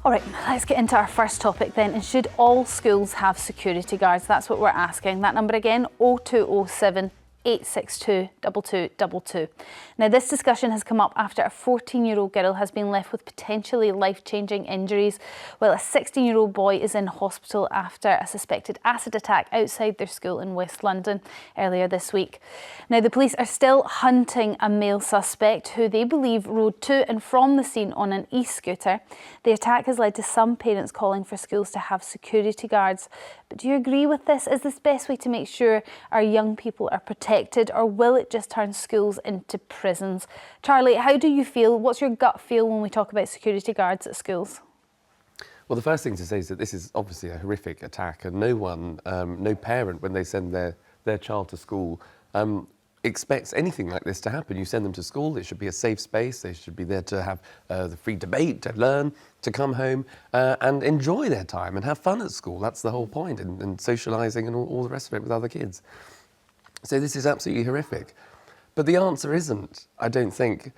All right, let's get into our first topic then. And should all schools have security guards? That's what we're asking. That number again, 0207 862 2222. Now, this discussion has come up after a 14-year-old girl has been left with potentially life-changing injuries, while a 16-year-old boy is in hospital after a suspected acid attack outside their school in West London earlier this week. Now, the police are still hunting a male suspect who they believe rode to and from the scene on an e-scooter. The attack has led to some parents calling for schools to have security guards. But do you agree with this? Is this the best way to make sure our young people are protected, or will it just turn schools into prisons? Charlie, how do you feel? What's your gut feel when we talk about security guards at schools? Well, the first thing to say is that this is obviously a horrific attack, and no parent, when they send their child to school, expects anything like this to happen. You send them to school, it should be a safe space, they should be there to have the free debate, to learn, to come home and enjoy their time and have fun at school. That's the whole point, and socialising and all the rest of it with other kids. So this is absolutely horrific. But the answer isn't, I don't think,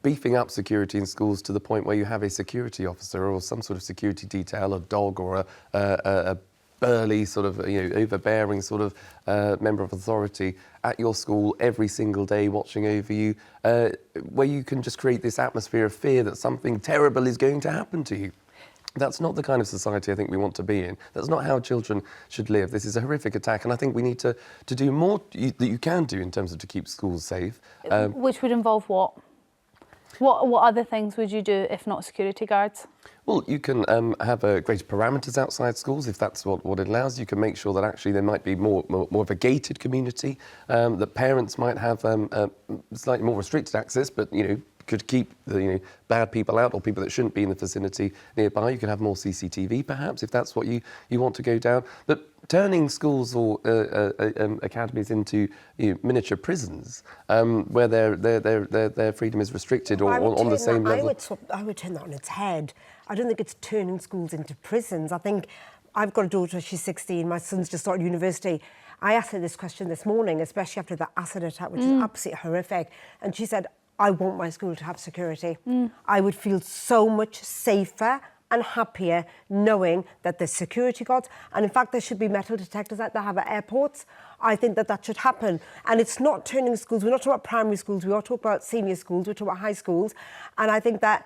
beefing up security in schools to the point where you have a security officer or some sort of security detail, a dog or a burly sort of, overbearing sort of member of authority at your school every single day watching over you, where you can just create this atmosphere of fear that something terrible is going to happen to you. That's not the kind of society I think we want to be in. That's not how children should live. This is a horrific attack, and I think we need to do more that you can do in terms of to keep schools safe. Which would involve what? What other things would you do if not security guards? Well, you can have greater parameters outside schools if that's what it allows. You can make sure that actually there might be more of a gated community, that parents might have slightly more restricted access, but could keep the bad people out or people that shouldn't be in the vicinity nearby. You can have more CCTV perhaps if that's what you want to go down. But turning schools or academies into miniature prisons where their freedom is restricted or on the same level. I would turn that on its head. I don't think it's turning schools into prisons. I think I've got a daughter, she's 16, my son's just started university. I asked her this question this morning, especially after the acid attack, which is absolutely horrific. And she said, I want my school to have security. I would feel so much safer and happier knowing that there's security guards. And in fact, there should be metal detectors that they have at airports. I think that should happen. And it's not turning schools. We're not talking about primary schools. We are talking about senior schools. We're talking about high schools. And I think that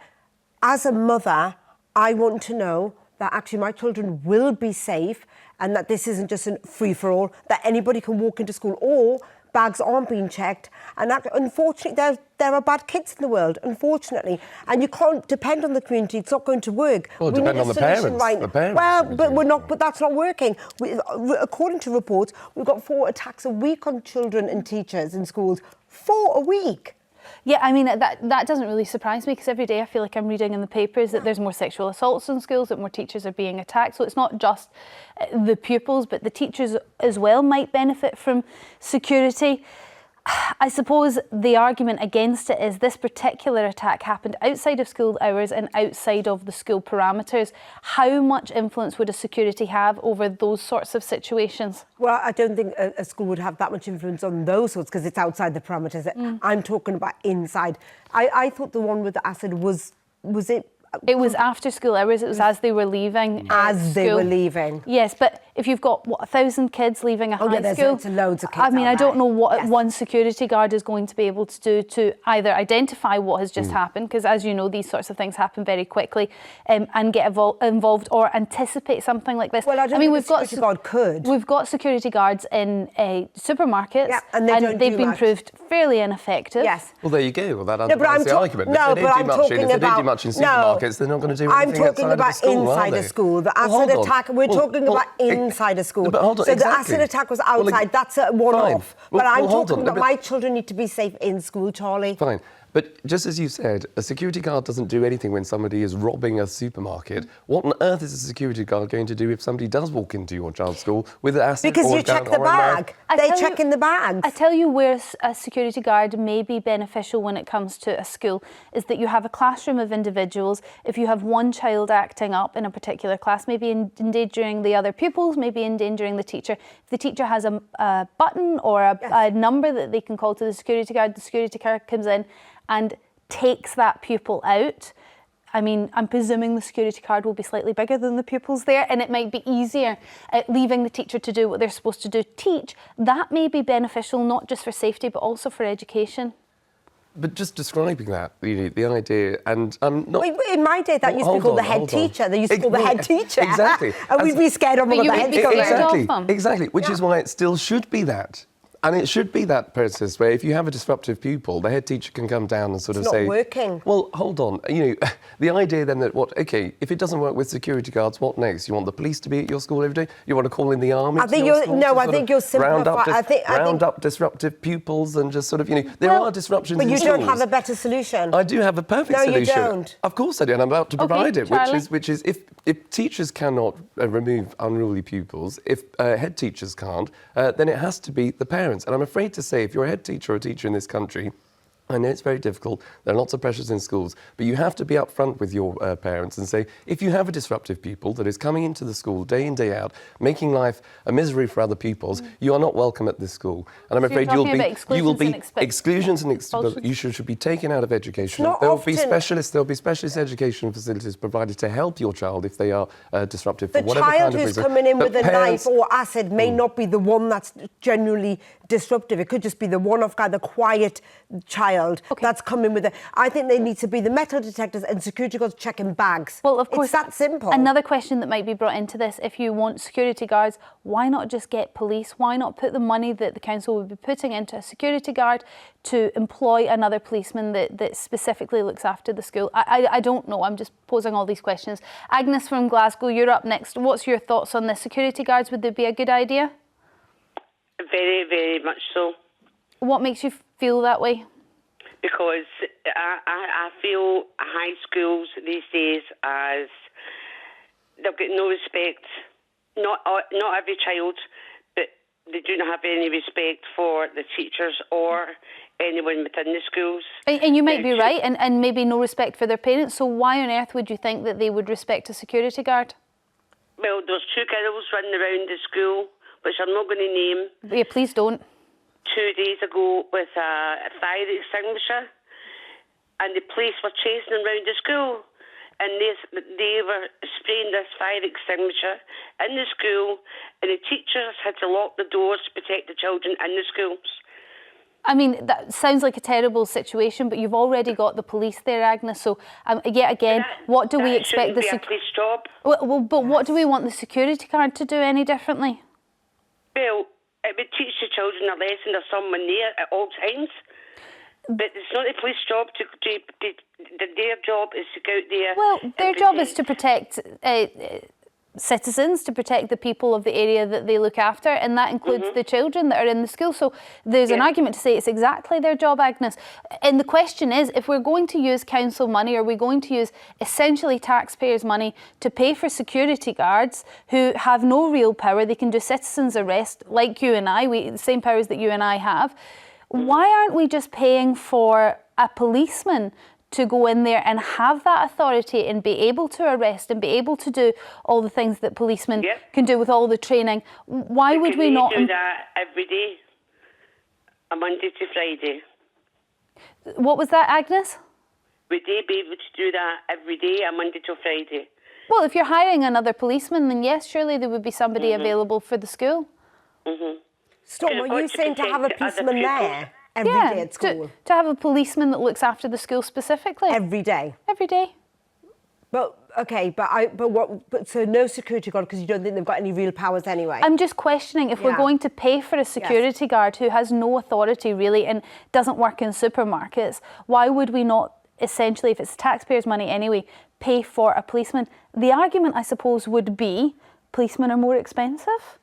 as a mother, I want to know that actually my children will be safe and that this isn't just a free-for-all, that anybody can walk into school or bags aren't being checked. And that, unfortunately, there are bad kids in the world, unfortunately. And you can't depend on the community. It's not going to work. Well, depend on the parents. Right. The parents. Well, but that's not working. According to reports, we've got 4 attacks a week on children and teachers in schools. 4 a week. Yeah, I mean, that doesn't really surprise me because every day I feel like I'm reading in the papers that there's more sexual assaults in schools, that more teachers are being attacked. So it's not just the pupils, but the teachers as well might benefit from security. I suppose the argument against it is this particular attack happened outside of school hours and outside of the school parameters. How much influence would a security have over those sorts of situations? Well, I don't think a school would have that much influence on those sorts because it's outside the parameters. I'm talking about inside. I thought the one with the acid was it? It was after school hours. It was as they were leaving. As they were leaving. Yes, but if you've got, 1,000 kids leaving a high school? There's loads of kids. I mean, I don't know what one security guard is going to be able to do to either identify what has just happened, because as you know, these sorts of things happen very quickly, and get involved or anticipate something like this. Well, I mean, we've got guard could. We've got security guards in supermarkets, and they've been proved fairly ineffective. Yes. Well, there you go. Well, that undermines the argument. No, but I'm talking about... If they do much in supermarkets, they're not going to do anything I'm talking about inside a school. The acid attack, we're talking about inside a school. But hold on, so the acid attack was outside, that's a one-off. But I'm talking about my children need to be safe in school, Charlie. Fine. But just as you said, a security guard doesn't do anything when somebody is robbing a supermarket. What on earth is a security guard going to do if somebody does walk into your child's school with an acid? Because you check the bag. They check in the bags. I tell you where a security guard may be beneficial when it comes to a school is that you have a classroom of individuals. If you have one child acting up in a particular class, maybe endangering the other pupils, maybe endangering the teacher. If the teacher has a button or a number that they can call to the security guard comes in and takes that pupil out I mean, I'm presuming the security card will be slightly bigger than the pupils there, and it might be easier leaving the teacher to do what they're supposed to do, teach. That may be beneficial not just for safety, but also for education. But just describing that, the idea, and I'm not... Wait, in my day, that used to be called the head teacher. They used to call the head teacher. Exactly. And we'd be scared of what the head teacher. Exactly, which is why it still should be that. And it should be that process where if you have a disruptive pupil, the head teacher can come down and sort of say... It's not working. Well, hold on. The idea then that, if it doesn't work with security guards, what next? You want the police to be at your school every day? You want to call in the army? I think you're simplifying. Round up disruptive pupils and just sort of, there are disruptions in schools. But you don't have a better solution. I do have a perfect solution. No, you don't. Of course I do, and I'm about to provide it, Charlie. which is if teachers cannot remove unruly pupils, if head teachers can't, then it has to be the parents. And I'm afraid to say, if you're a head teacher or a teacher in this country, I know it's very difficult, there are lots of pressures in schools, but you have to be upfront with your parents and say, if you have a disruptive pupil that is coming into the school day in, day out, making life a misery for other pupils, you are not welcome at this school. And I'm afraid you will be exclusions and you should be taken out of education. There'll be specialist education facilities provided to help your child if they are disruptive for whatever kind of reason. The child who's coming in with a knife or acid may not be the one that's genuinely disruptive. It could just be the one-off guy, the quiet child that's coming with it. I think they need to be the metal detectors and security guards checking bags. Well, of course, it's that simple. Another question that might be brought into this, if you want security guards, why not just get police? Why not put the money that the council would be putting into a security guard to employ another policeman that specifically looks after the school? I don't know. I'm just posing all these questions. Agnes from Glasgow, you're up next. What's your thoughts on this? Security guards, would they be a good idea? Very, very much so. What makes you feel that way? Because I feel high schools these days as they've got no respect. Not every child, but they do not have any respect for the teachers or anyone within the schools. And you might be right, and maybe no respect for their parents. So why on earth would you think that they would respect a security guard? Well, there's two girls running around the school, which I'm not going to name. Yeah, please don't. 2 days ago with a fire extinguisher, and the police were chasing them around the school, and they were spraying this fire extinguisher in the school, and the teachers had to lock the doors to protect the children in the schools. I mean, that sounds like a terrible situation, but you've already got the police there, Agnes. So, yet again, what do we expect the police job? Well, but what do we want the security guard to do any differently? Well, it would teach the children a lesson. There's someone there at all times. But it's not the police job their job is to go out there. Well, their job is to protect citizens, to protect the people of the area that they look after, and that includes the children that are in the school. So there's an argument to say it's exactly their job, Agnes. And the question is, if we're going to use council money, are we going to use essentially taxpayers' money to pay for security guards who have no real power? They can do citizens' arrest like you and I, the same powers that you and I have. Why aren't we just paying for a policeman to go in there and have that authority and be able to arrest and be able to do all the things that policemen can do with all the training? Why would we not do that every day, a Monday to Friday? What was that, Agnes? Would they be able to do that every day, a Monday to Friday? Well, if you're hiring another policeman, then yes, surely there would be somebody available for the school. Storm, are you saying to have a policeman there every day at school? To have a policeman that looks after the school specifically. Every day? Every day. But, okay, but so no security guard because you don't think they've got any real powers anyway? I'm just questioning if we're going to pay for a security guard who has no authority really and doesn't work in supermarkets, why would we not essentially, if it's taxpayers' money anyway, pay for a policeman? The argument, I suppose, would be policemen are more expensive.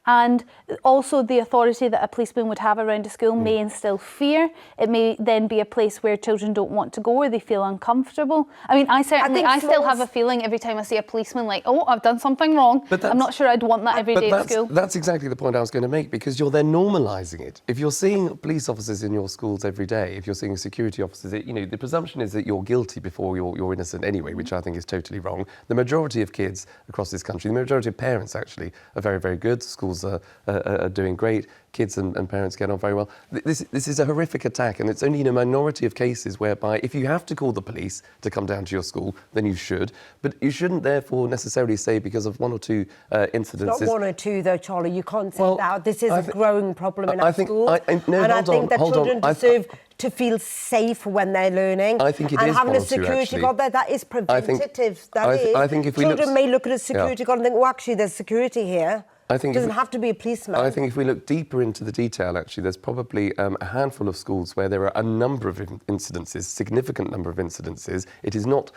And also the authority that a policeman would have around a school may instill fear. It may then be a place where children don't want to go or they feel uncomfortable. I mean, I still have a feeling every time I see a policeman like, oh, I've done something wrong. I'm not sure I'd want that every day at school. That's exactly the point I was going to make, because you're then normalising it. If you're seeing police officers in your schools every day, if you're seeing security officers, the presumption is that you're guilty before you're innocent anyway, which I think is totally wrong. The majority of kids across this country, the majority of parents actually, are very, very good. Schools schools are doing great. Kids and parents get on very well. This is a horrific attack, and it's only in a minority of cases whereby if you have to call the police to come down to your school, then you should. But you shouldn't therefore necessarily say because of one or two incidences. Not one or two, though, Charlie. You can't say that. This is a growing problem in our schools. I think that children deserve to feel safe when they're learning. I think it is having one a or two, security actually. guard there, that is preventative. I think if we children may look at a security guard and think, well, actually, there's security here. I think it doesn't have to be a policeman. I think if we look deeper into the detail, actually, there's probably a handful of schools where there are a number of incidences, significant number of incidences. It is not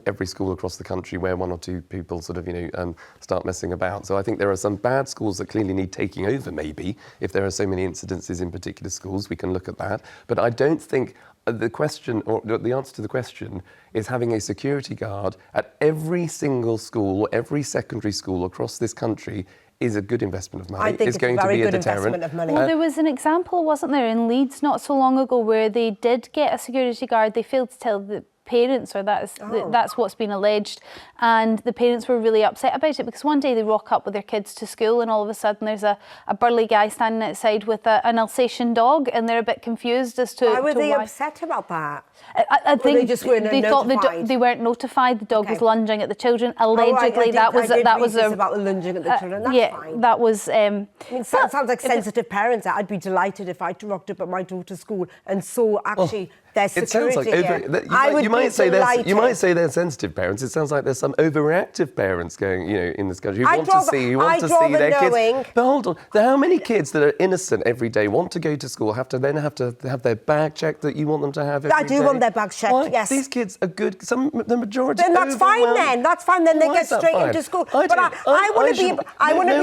every school across the country where one or two people sort of, start messing about. So I think there are some bad schools that clearly need taking over, maybe. If there are so many incidences in particular schools, we can look at that. But I don't think the question, or the answer to the question, is having a security guard at every single school, every secondary school across this country is a good investment of money. I think it's going a very to be good a deterrent. investment of money. Well, there was an example, wasn't there, in Leeds not so long ago where they did get a security guard. They failed to tell the parents, or that's what's been alleged, and the parents were really upset about it because one day they rock up with their kids to school and all of a sudden there's a burly guy standing outside with an Alsatian dog, and they're a bit confused as to why were they upset about that? I think they just weren't notified? They weren't notified. The dog was lunging at the children. Allegedly, that was about the lunging at the children. That's fine. That was. Sounds like sensitive parents. I'd be delighted if I rocked up at my daughter's school and saw actually their security. It sounds like you might say they're sensitive parents. It sounds like there's some overreactive parents going, in this country who want to see their kids. But hold on, how many kids that are innocent every day want to go to school have to have their bag checked that you want them to have every day? I do want their bag checked. Why? Yes. These kids are good. The majority. Then that's fine. Then they get straight into school. But I want to be able. I want to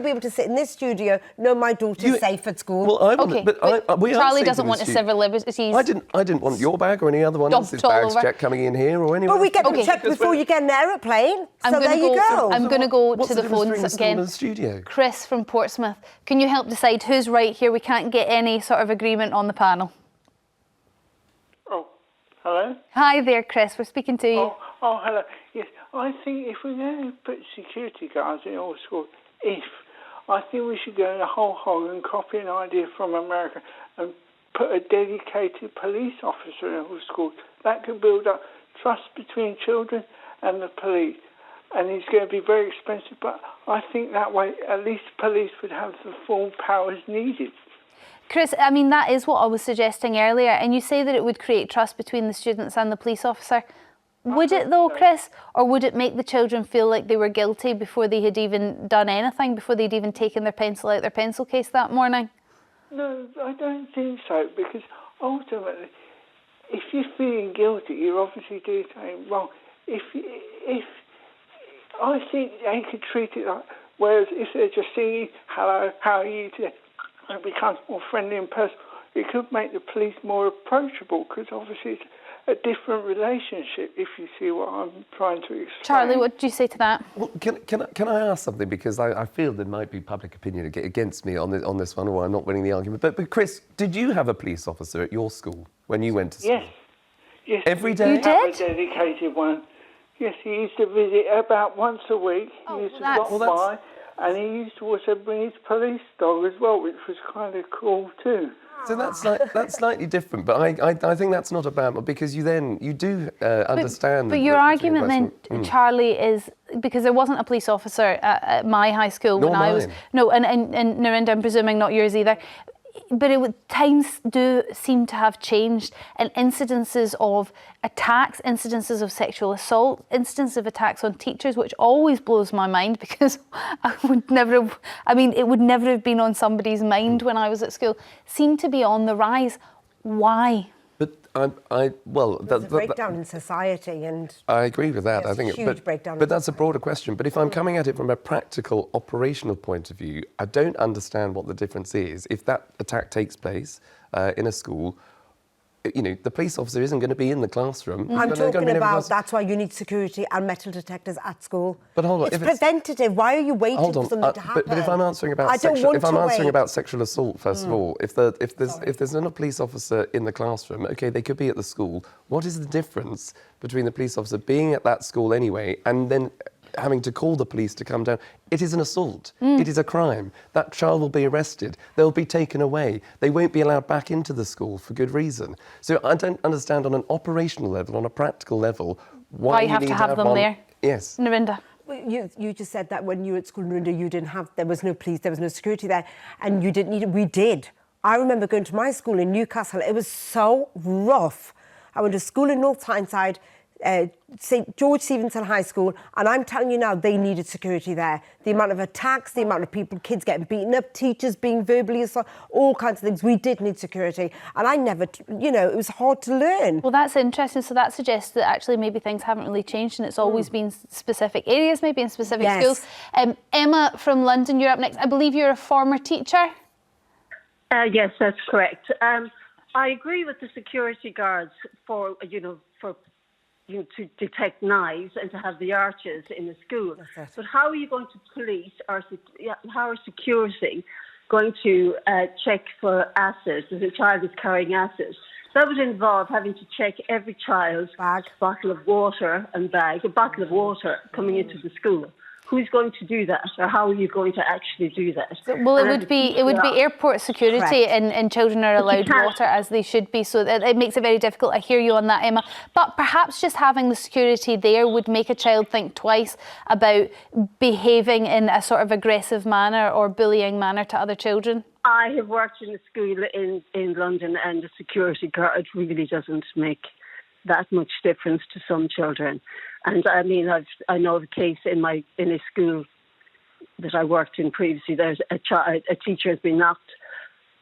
be able to sit in this studio, know my daughter's safe at school. Charlie doesn't want his civil liberties. I didn't want your bag or any other one else's bags checked coming in here or anywhere. But we get them checked before you get an aeroplane. So there you go. I'm going to go to the phones again. The studio? Chris from Portsmouth, can you help decide who's right here? We can't get any sort of agreement on the panel. Oh, hello? Hi there, Chris. We're speaking to you. Oh, hello. Yes, I think if we're going to put security guards in all schools, I think we should go in a whole hog and copy an idea from America and put a dedicated police officer in all schools. That could build up trust between children and the police. And it's going to be very expensive, but I think that way at least police would have the full powers needed. Chris, I mean, that is what I was suggesting earlier, and you say that it would create trust between the students and the police officer. Would it though, Chris? Or would it make the children feel like they were guilty before they had even done anything, before they'd even taken their pencil out their pencil case that morning? No, I don't think so, because ultimately, if you're feeling guilty, you're obviously doing something wrong. If I think they could treat it like, whereas if they're just singing, hello, how are you today, and it becomes more friendly and personal, it could make the police more approachable, because obviously it's a different relationship, if you see what I'm trying to explain. Charlie, what do you say to that? Well, can I ask something? Because I feel there might be public opinion against me on this one, or I'm not winning the argument. But Chris, did you have a police officer at your school when you went to school? Yes. You Every day? did? A dedicated one. Yes, he used to visit about once a week. He used to stop by, and he used to also bring his police dog as well, which was kind of cool too. So that's slightly different, but I think that's not about, because you do understand. But your argument then, Charlie, is because there wasn't a police officer at my high school when I was. No, and Narinder, I'm presuming not yours either. But times do seem to have changed, and incidences of attacks, incidences of sexual assault, instances of attacks on teachers, which always blows my mind because it would never have been on somebody's mind when I was at school, seem to be on the rise. Why? But there's a breakdown in society, and I agree with that. I think huge breakdown. But that's a broader question. But if I'm coming at it from a practical, operational point of view, I don't understand what the difference is. If that attack takes place in a school, you know, the police officer isn't going to be in the classroom. I'm They're gonna talking be in every about class- that's why you need security and metal detectors at school. But hold on, it's if it's- preventative. Why are you waiting Hold for on, something to happen? but if I'm answering about I don't sexual, want if I'm to answering wait. about sexual assault, first of all, if there's not a police officer in the classroom, okay, they could be at the school. What is the difference between the police officer being at that school anyway and then having to call the police to come down? It is an assault. It is a crime. That child will be arrested. They'll be taken away. They won't be allowed back into the school for good reason. So I don't understand on an operational level, on a practical level, why you have need to have them one. there. Yes. Narinder. You just said that when you were at school, Narinder, there was no police, there was no security there, and you didn't need it. We did. I remember going to my school in Newcastle. It was so rough. I went to school in North Tyneside, St George Stevenson High School, and I'm telling you now, they needed security there. The amount of attacks, the amount of people, kids getting beaten up, teachers being verbally assaulted, all kinds of things. We did need security, and I never, it was hard to learn. Well, that's interesting. So that suggests that actually maybe things haven't really changed and it's always been specific areas, maybe in specific schools. Emma from London, you're up next. I believe you're a former teacher. Yes, that's correct. I agree with the security guards for to detect knives and to have the arches in the school. But how are you going to police or how are security going to check for acids if a child is carrying acids? That would involve having to check every child's bottle of water and bag, a bottle of water coming into the school. Who's going to do that, or how are you going to actually do that? Well, it would be airport security, and children are allowed water as they should be. So it makes it very difficult. I hear you on that, Emma. But perhaps just having the security there would make a child think twice about behaving in a sort of aggressive manner or bullying manner to other children. I have worked in a school in London, and the security guard really doesn't make that much difference to some children. And I mean, I know of a case in a school that I worked in previously. There's a teacher has been knocked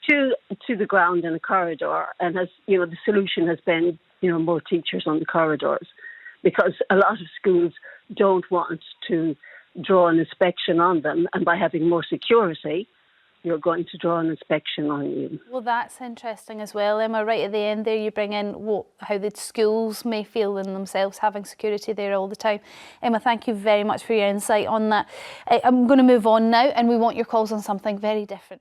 to the ground in a corridor, and the solution has been more teachers on the corridors, because a lot of schools don't want to draw an inspection on them, and by having more security, you're going to draw an inspection on you. Well, that's interesting as well, Emma. Right at the end there, you bring in how the schools may feel in themselves having security there all the time. Emma, thank you very much for your insight on that. I'm going to move on now, and we want your calls on something very different.